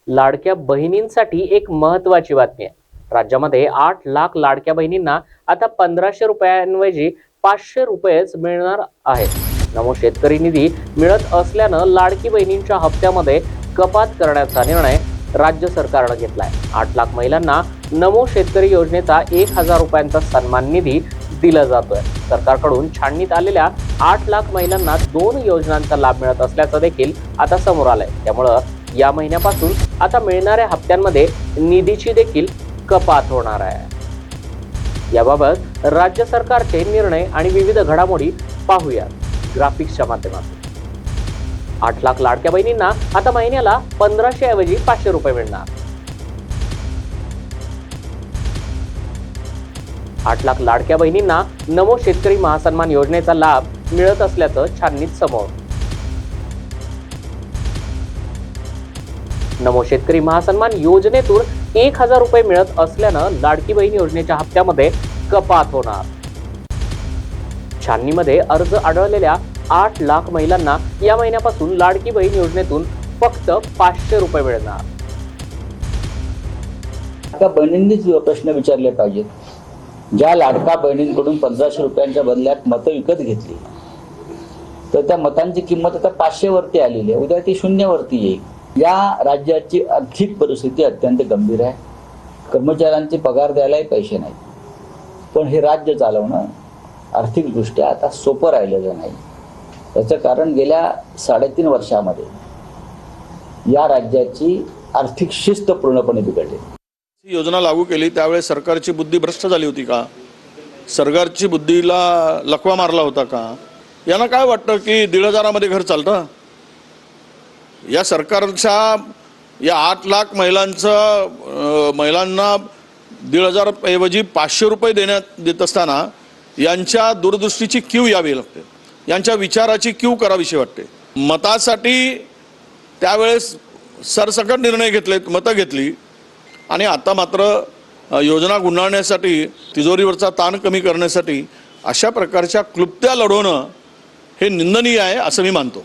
लाडक्या बहिणींसाठी एक महत्त्वाची बातमी आहे। राज्यामध्ये 8 लाख लाडक्या बहिणींना आता 1500 रुपयांऐवजी 500 रुपयेच मिळणार आहेत। नमो शेतकरी निधी मिळत असल्यानं लाडकी बहिणींच्या हप्त्यामध्ये कपात करण्याचा निर्णय राज्य सरकारने घेतलाय। 8 लाख महिलांना नमो शेतकरी योजनेचा 1000 रुपयांचा सन्मान निधी दिला जातोय। सरकारकडून छाननीत आलेल्या 8 लाख महिलांना 2 योजनांचा लाभ मिळत असल्याचं देखील आता समोर आलंय। त्यामुळे या महिन्यापासून आता मिळणाऱ्या हप्त्यांमध्ये निधीची देखील कपात होणार आहे। याबाबत राज्य सरकारचे निर्णय आणि विविध घडामोडी पाहूया ग्राफिक्सच्या माध्यमातून। 8 लाख लाडक्या बहिणींना आता महिन्याला 1500 ऐवजी 500 रुपये मिळणार। 8 लाख लाडक्या बहिणींना नमो शेतकरी महासन्मान योजनेचा लाभ मिळत असल्याचं छाननीत समोर। नमो शेतकरी महासन्मान योजनेतून 1000 रुपये मिळत असल्यानं लाडकी बहीण योजनेच्या हप्त्यामध्ये कपात होणार। छाननीमध्ये अर्ज आढळलेल्या 8 लाख महिलांना या महिन्यापासून लाडकी बहीण योजनेतून फक्त 500 रुपये मिळणार। लाडक्या बहिणींनीच प्रश्न विचारले पाहिजेत। ज्या लाडका बहिणींकडून 1500 रुपयांच्या बदल्यात मतं विकत घेतली तर त्या मतांची किंमत आता 500 वरती आलेली आहे, उद्या ती 0 वरती येईल। या राज्याची आर्थिक परिस्थिती अत्यंत गंभीर आहे। कर्मचाऱ्यांचे पगार द्यायलाही पैसे नाहीत, पण हे राज्य चालवणं आर्थिकदृष्ट्या आता सोपं राहिलेलं नाही। याचं कारण गेल्या 3.5 वर्षामध्ये या राज्याची आर्थिक शिस्त पूर्णपणे बिघडली। योजना लागू केली त्यावेळेस सरकारची बुद्धी भ्रष्ट झाली होती का? सरकारची बुद्धीला लकवा मारला होता का? यांना काय वाटतं की 1500 मध्ये घर चालतं? या सरकारच्या या 8 लाख महिलांना 1500 ऐवजी 500 रुपये देत असताना यांच्या दूरदृष्टीची कीव यावी लागते, यांच्या विचाराची कीव करावीशी वाटते। मतासाठी त्यावेळेस सरसकट निर्णय घेतलेत, मतं घेतली आणि आता मात्र योजना गुंडाळण्यासाठी, तिजोरीवरचा ताण कमी करण्यासाठी अशा प्रकारच्या क्लुप्त्या लढवणं हे निंदनीय आहे असं मी मानतो।